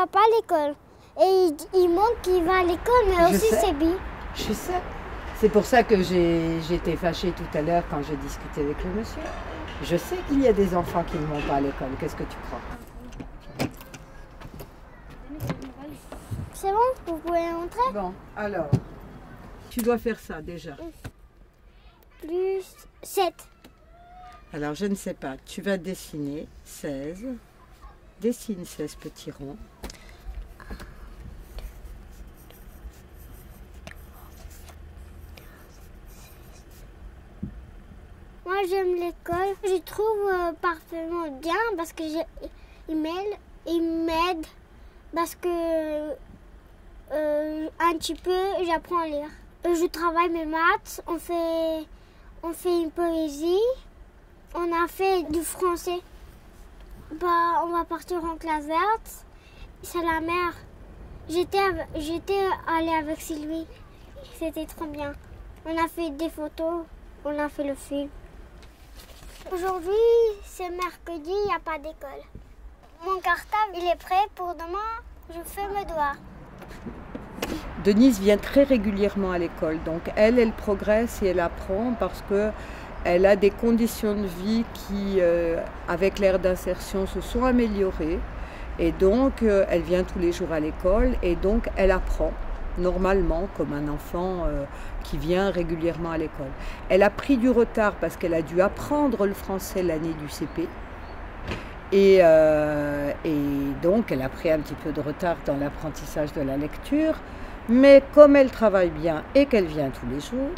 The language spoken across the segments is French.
va pas à l'école. Et il montre qu'il va à l'école, mais aussi c'est bien. Je sais. C'est pour ça que j'étais fâchée tout à l'heure quand j'ai discuté avec le monsieur. Je sais qu'il y a des enfants qui ne vont pas à l'école. Qu'est-ce que tu crois? C'est bon? Vous pouvez montrer? Bon, alors, tu dois faire ça déjà. Plus 7. Alors, je ne sais pas. Tu vas dessiner 16. Dessine 16 petits ronds. Moi, j'aime l'école. Je trouve parfaitement bien parce que il m'aide parce que un petit peu, j'apprends à lire. Je travaille mes maths, on fait une poésie, on a fait du français. Bah, on va partir en classe verte. C'est la mer. J'étais allée avec Sylvie. C'était trop bien. On a fait des photos, on a fait le film. Aujourd'hui, c'est mercredi, il n'y a pas d'école. Mon cartable, il est prêt pour demain. Je fais mes devoirs. Denise vient très régulièrement à l'école. Donc, elle progresse et elle apprend parce qu'elle a des conditions de vie qui, avec l'ère d'insertion, se sont améliorées. Et donc, elle vient tous les jours à l'école et donc, elle apprend normalement comme un enfant qui vient régulièrement à l'école. Elle a pris du retard parce qu'elle a dû apprendre le français l'année du CP. Et donc, elle a pris un petit peu de retard dans l'apprentissage de la lecture. Mais comme elle travaille bien et qu'elle vient tous les jours,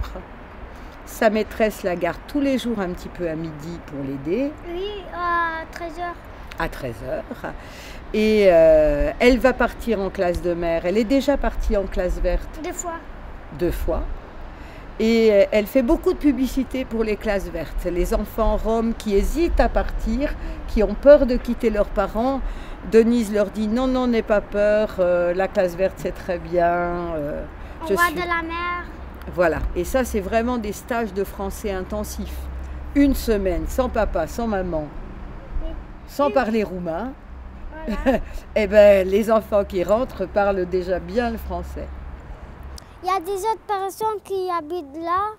sa maîtresse la garde tous les jours un petit peu à midi pour l'aider. Oui, à 13h. À 13h. Et elle va partir en classe de mer. Elle est déjà partie en classe verte. 2 fois. 2 fois. Et elle fait beaucoup de publicité pour les classes vertes. Les enfants roms qui hésitent à partir, qui ont peur de quitter leurs parents, Denise leur dit non, non, n'aie pas peur, la classe verte c'est très bien. On voit de la mer. Voilà, et ça c'est vraiment des stages de français intensifs. 1 semaine, sans papa, sans maman, sans parler roumain. Voilà. Et ben les enfants qui rentrent parlent déjà bien le français. Il y a des autres personnes qui habitent là.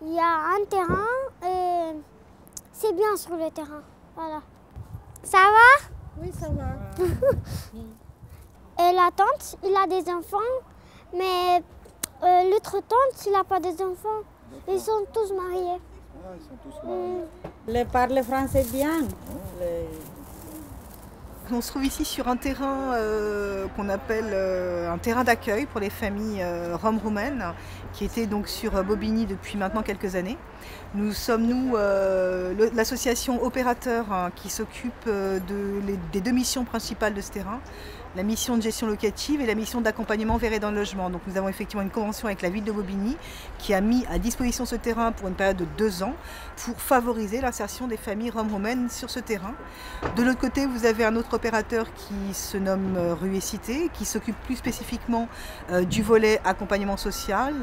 Il y a un terrain et c'est bien sur le terrain. Voilà. Ça va? Oui, ça va. Et la tante, il a des enfants, mais l'autre tante, il n'a pas des enfants. Ils sont tous mariés. Ah, ils sont tous mariés. Ils parlent français bien. On se trouve ici sur un terrain qu'on appelle un terrain d'accueil pour les familles roms roumaines, qui était donc sur Bobigny depuis maintenant quelques années. Nous sommes, l'association opérateur qui s'occupe des 2 missions principales de ce terrain, la mission de gestion locative et la mission d'accompagnement vers et dans le logement. Donc nous avons effectivement une convention avec la ville de Bobigny qui a mis à disposition ce terrain pour une période de 2 ans pour favoriser l'insertion des familles roms roumaines sur ce terrain. De l'autre côté, vous avez un autre opérateur qui se nomme Rue et Cité, qui s'occupe plus spécifiquement du volet accompagnement social.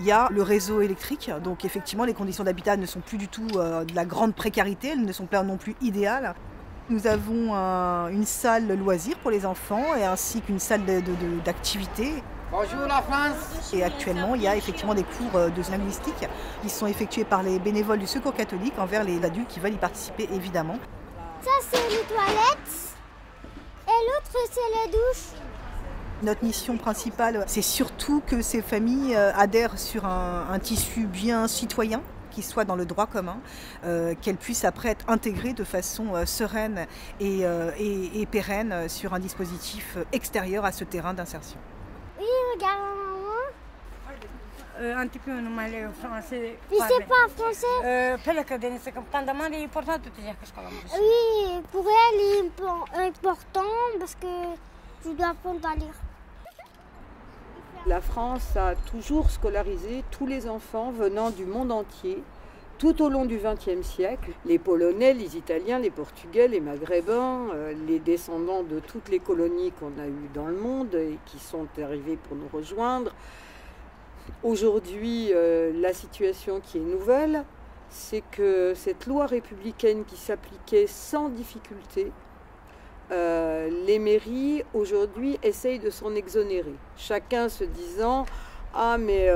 Il y a le réseau électrique, donc effectivement les conditions d'habitat ne sont plus du tout de la grande précarité, elles ne sont pas non plus idéales. Nous avons une salle loisirs pour les enfants et ainsi qu'une salle d'activité. Bonjour la France. Et actuellement, il y a effectivement des cours de linguistique qui sont effectués par les bénévoles du Secours catholique envers les adultes qui veulent y participer évidemment. Ça c'est les toilettes et l'autre c'est les douches. Notre mission principale, c'est surtout que ces familles adhèrent sur un tissu bien citoyen, qui soit dans le droit commun, qu'elles puissent après être intégrées de façon sereine et pérenne sur un dispositif extérieur à ce terrain d'insertion. Oui, regarde maman. Un petit peu normal français. Il ne sait pas français. Oui, pour elle, il est important parce que je dois apprendre à lire. La France a toujours scolarisé tous les enfants venant du monde entier, tout au long du XXe siècle. Les Polonais, les Italiens, les Portugais, les Maghrébins, les descendants de toutes les colonies qu'on a eues dans le monde et qui sont arrivés pour nous rejoindre. Aujourd'hui, la situation qui est nouvelle, c'est que cette loi républicaine qui s'appliquait sans difficulté les mairies aujourd'hui essayent de s'en exonérer. Chacun se disant « Ah mais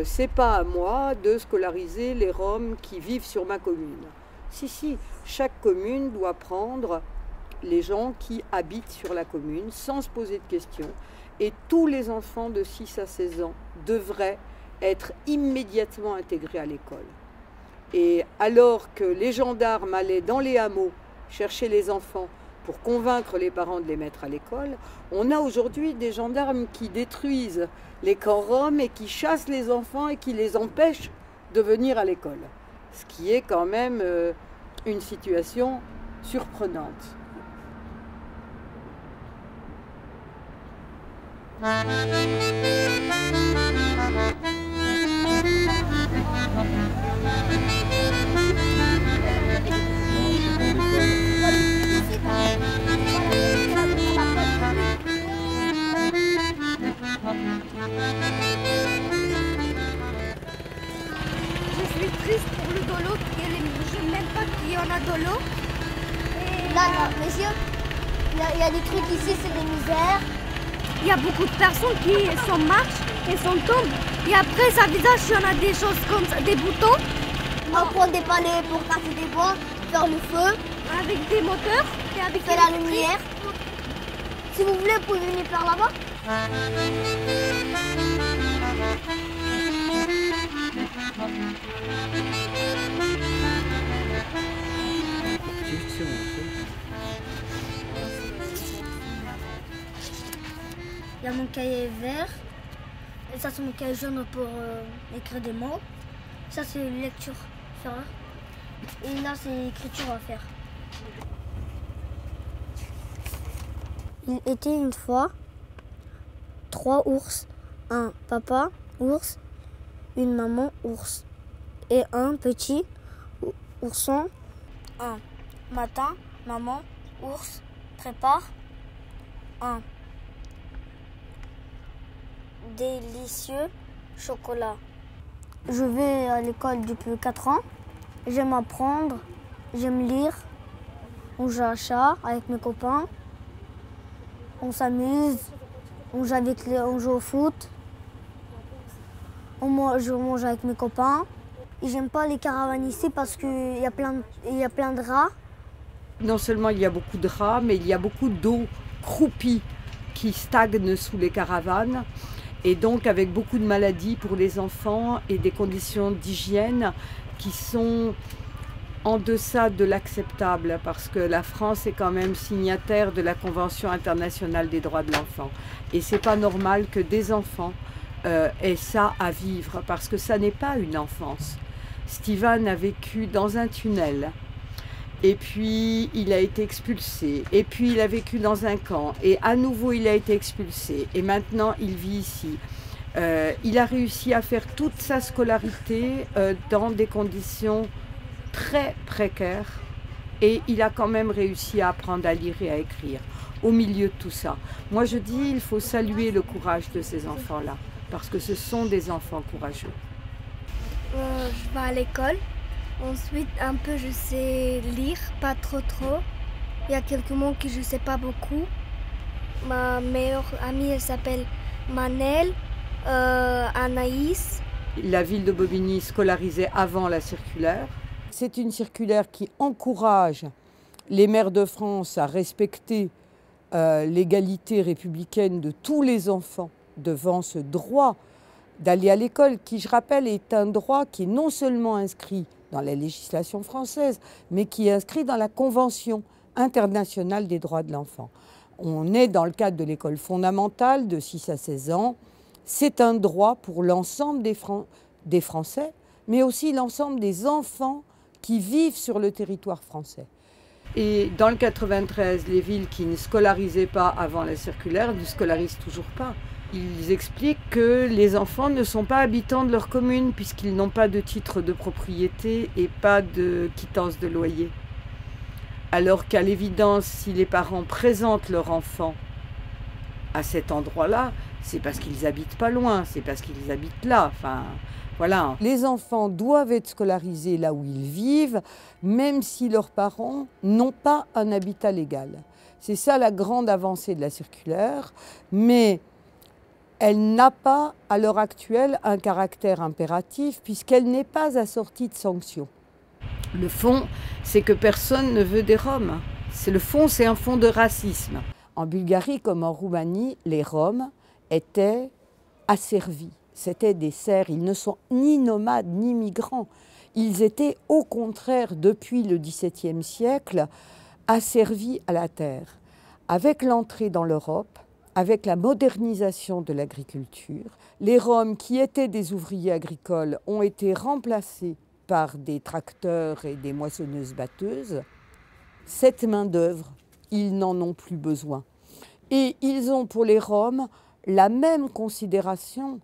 c'est pas à moi de scolariser les Roms qui vivent sur ma commune ». Si, chaque commune doit prendre les gens qui habitent sur la commune sans se poser de questions. Et tous les enfants de 6 à 16 ans devraient être immédiatement intégrés à l'école. Et alors que les gendarmes allaient dans les hameaux chercher les enfants pour convaincre les parents de les mettre à l'école, on a aujourd'hui des gendarmes qui détruisent les camps roms et qui chassent les enfants et qui les empêchent de venir à l'école. Ce qui est quand même une situation surprenante. Je suis triste pour le dolo, je n'aime pas qu'il y en a dolo. Là, monsieur, il y a des trucs ici, c'est des misères. Il y a beaucoup de personnes qui s'en marchent et s'en tombent. Et après, sa visage, il y en a des choses comme ça, des boutons. On prend des palais pour casser des bois, faire le feu. Avec des moteurs et avec faire la lumière. Si vous voulez, vous pouvez venir faire là-bas. Il y a mon cahier vert. Et ça, c'est mon cahier jaune pour écrire des mots. Ça, c'est lecture. Et là, c'est l'écriture à faire. Il était une fois 3 ours, un papa ours, une maman ours et un petit ourson. Un matin, maman ours prépare un délicieux chocolat. Je vais à l'école depuis 4 ans. J'aime apprendre, j'aime lire. On joue à chat avec mes copains. On s'amuse, on joue au foot. Je mange avec mes copains. Et j'aime pas les caravanes ici parce qu'il y a plein de rats. Non seulement il y a beaucoup de rats, mais il y a beaucoup d'eau croupie qui stagne sous les caravanes. Et donc avec beaucoup de maladies pour les enfants et des conditions d'hygiène qui sont en deçà de l'acceptable, parce que la France est quand même signataire de la Convention internationale des droits de l'enfant. Et c'est pas normal que des enfants aient ça à vivre, parce que ça n'est pas une enfance. Steven a vécu dans un tunnel, et puis il a été expulsé, et puis il a vécu dans un camp, et à nouveau il a été expulsé, et maintenant il vit ici. Il a réussi à faire toute sa scolarité dans des conditions très précaires, et il a quand même réussi à apprendre à lire et à écrire au milieu de tout ça. Moi je dis, il faut saluer le courage de ces enfants-là, parce que ce sont des enfants courageux. Je vais à l'école. Ensuite, un peu, je sais lire, pas trop. Il y a quelques mots que je ne sais pas beaucoup. Ma meilleure amie, elle s'appelle Manel, Anaïs. La ville de Bobigny scolarisait avant la circulaire. C'est une circulaire qui encourage les maires de France à respecter l'égalité républicaine de tous les enfants devant ce droit d'aller à l'école, qui, je rappelle, est un droit qui est non seulement inscrit dans la législation française, mais qui est inscrit dans la Convention internationale des droits de l'enfant. On est dans le cadre de l'école fondamentale de 6 à 16 ans. C'est un droit pour l'ensemble des Français, mais aussi l'ensemble des enfants qui vivent sur le territoire français. Et dans le 93, les villes qui ne scolarisaient pas avant la circulaire ne scolarisent toujours pas. Ils expliquent que les enfants ne sont pas habitants de leur commune puisqu'ils n'ont pas de titre de propriété et pas de quittance de loyer. Alors qu'à l'évidence, si les parents présentent leur enfant à cet endroit-là, c'est parce qu'ils habitent pas loin, c'est parce qu'ils habitent là. Enfin, voilà. Les enfants doivent être scolarisés là où ils vivent, même si leurs parents n'ont pas un habitat légal. C'est ça la grande avancée de la circulaire, mais elle n'a pas, à l'heure actuelle, un caractère impératif puisqu'elle n'est pas assortie de sanctions. Le fond, c'est que personne ne veut des Roms. Le fond, c'est un fond de racisme. En Bulgarie comme en Roumanie, les Roms étaient asservis. C'étaient des serfs. Ils ne sont ni nomades ni migrants. Ils étaient au contraire, depuis le XVIIe siècle, asservis à la terre. Avec l'entrée dans l'Europe, avec la modernisation de l'agriculture, les Roms qui étaient des ouvriers agricoles ont été remplacés par des tracteurs et des moissonneuses-batteuses. Cette main-d'œuvre, ils n'en ont plus besoin. Et ils ont pour les Roms la même considération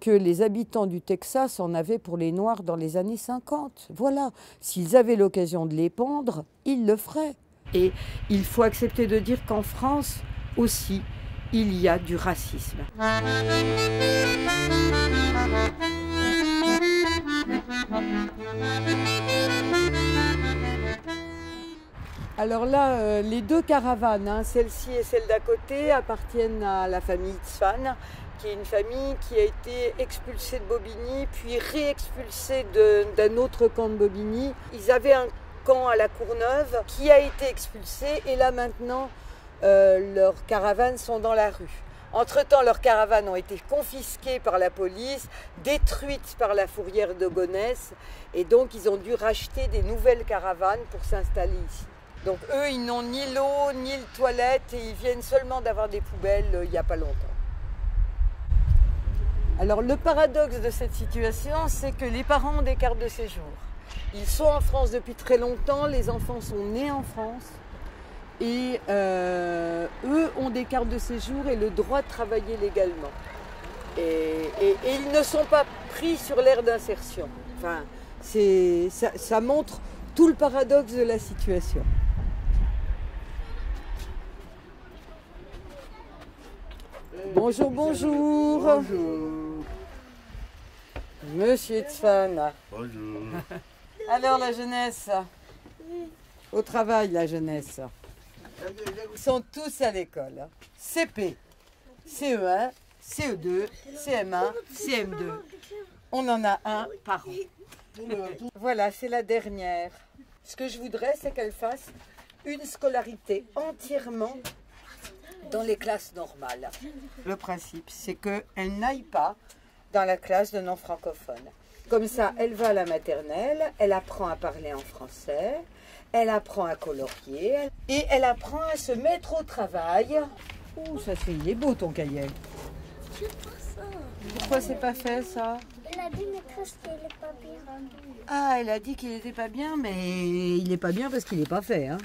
que les habitants du Texas en avaient pour les Noirs dans les années 50. Voilà, s'ils avaient l'occasion de les pendre, ils le feraient. Et il faut accepter de dire qu'en France aussi, il y a du racisme. Alors là, les deux caravanes, celle-ci et celle d'à côté, appartiennent à la famille Tzfan, qui est une famille qui a été expulsée de Bobigny, puis réexpulsée d'un autre camp de Bobigny. Ils avaient un camp à la Courneuve qui a été expulsé et là maintenant, leurs caravanes sont dans la rue. Entre-temps, leurs caravanes ont été confisquées par la police, détruites par la fourrière de Gonesse, et donc ils ont dû racheter des nouvelles caravanes pour s'installer ici. Donc eux, ils n'ont ni l'eau, ni le toilette, et ils viennent seulement d'avoir des poubelles il n'y a pas longtemps. Alors le paradoxe de cette situation, c'est que les parents ont des cartes de séjour. Ils sont en France depuis très longtemps, les enfants sont nés en France, et eux ont des cartes de séjour et le droit de travailler légalement. Et ils ne sont pas pris sur l'aire d'insertion. Enfin, ça montre tout le paradoxe de la situation. Bonjour, bonjour. Bonjour. Monsieur Tzfan. Bonjour. Alors la jeunesse, au travail la jeunesse. Ils sont tous à l'école. CP, CE1, CE2, CM1, CM2. On en a un par an. Voilà, c'est la dernière. Ce que je voudrais, c'est qu'elle fasse une scolarité entièrement dans les classes normales. Le principe, c'est qu'elle n'aille pas dans la classe de non-francophones. Comme ça, elle va à la maternelle, elle apprend à parler en français, elle apprend à colorier et elle apprend à se mettre au travail. Ouh, ça c'est, il est beau ton cahier. C'est pas ça. Pourquoi c'est pas fait ça? Elle a dit maîtresse qu'il n'est pas bien. Ah, elle a dit qu'il n'était pas bien, mais il n'est pas bien parce qu'il n'est pas fait. Hein.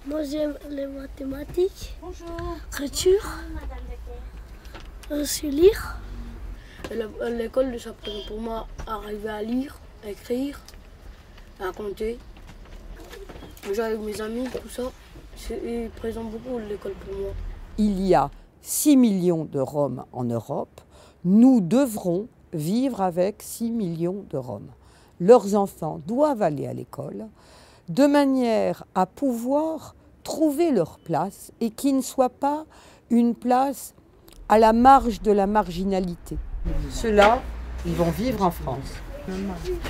Moi j'aime les mathématiques, écriture, aussi lire. L'école, ça présente pour moi arriver à lire, à écrire, à compter. Déjà avec mes amis, tout ça, ils présentent beaucoup l'école pour moi. Il y a 6 millions de Roms en Europe. Nous devrons vivre avec 6 millions de Roms. Leurs enfants doivent aller à l'école de manière à pouvoir trouver leur place et qui ne soit pas une place à la marge de la marginalité. Ceux-là, ils vont vivre en France. Tu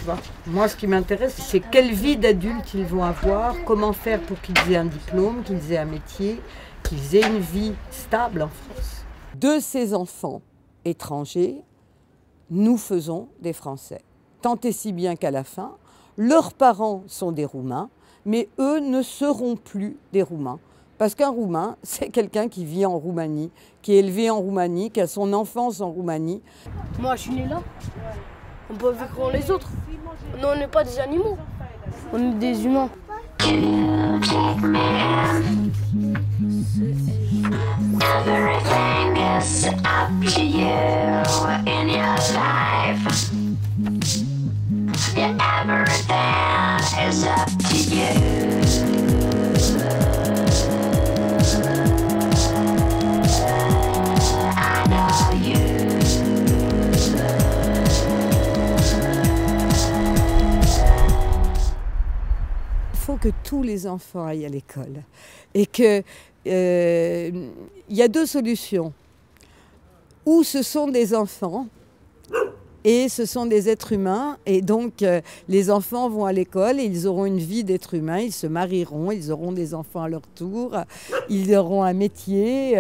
vois, moi, ce qui m'intéresse, c'est quelle vie d'adulte ils vont avoir, comment faire pour qu'ils aient un diplôme, qu'ils aient un métier, qu'ils aient une vie stable en France. De ces enfants étrangers, nous faisons des Français. Tant et si bien qu'à la fin, leurs parents sont des Roumains, mais eux ne seront plus des Roumains. Parce qu'un Roumain, c'est quelqu'un qui vit en Roumanie, qui est élevé en Roumanie, qui a son enfance en Roumanie. Moi je suis né là, on peut vivre comme les autres. Non, on n'est pas des animaux, on est des humains. Everything is up to you in your life. Yeah, everything is up to you. I know you. Il faut que tous les les enfants aillent à l'école. Et que y a deux solutions. Ou ce sont des enfants, et ce sont des êtres humains, et donc les enfants vont à l'école et ils auront une vie d'être humain, ils se marieront, ils auront des enfants à leur tour, ils auront un métier.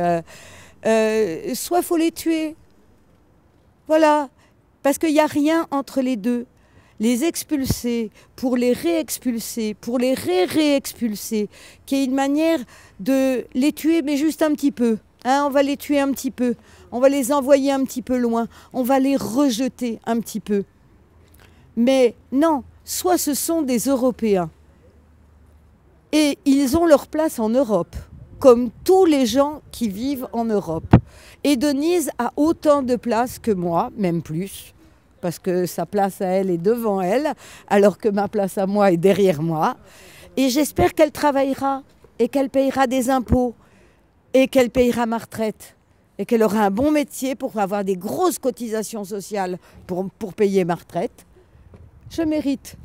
Soit il faut les tuer. Voilà. Parce qu'il n'y a rien entre les deux. Les expulser, pour les réexpulser, pour les réexpulser, qui est une manière de les tuer, mais juste un petit peu. Hein, on va les tuer un petit peu. On va les envoyer un petit peu loin. On va les rejeter un petit peu. Mais non, soit ce sont des Européens. Et ils ont leur place en Europe, comme tous les gens qui vivent en Europe. Et Denise a autant de place que moi, même plus, parce que sa place à elle est devant elle, alors que ma place à moi est derrière moi. Et j'espère qu'elle travaillera et qu'elle payera des impôts et qu'elle payera ma retraite et qu'elle aura un bon métier pour avoir des grosses cotisations sociales pour payer ma retraite. Je mérite.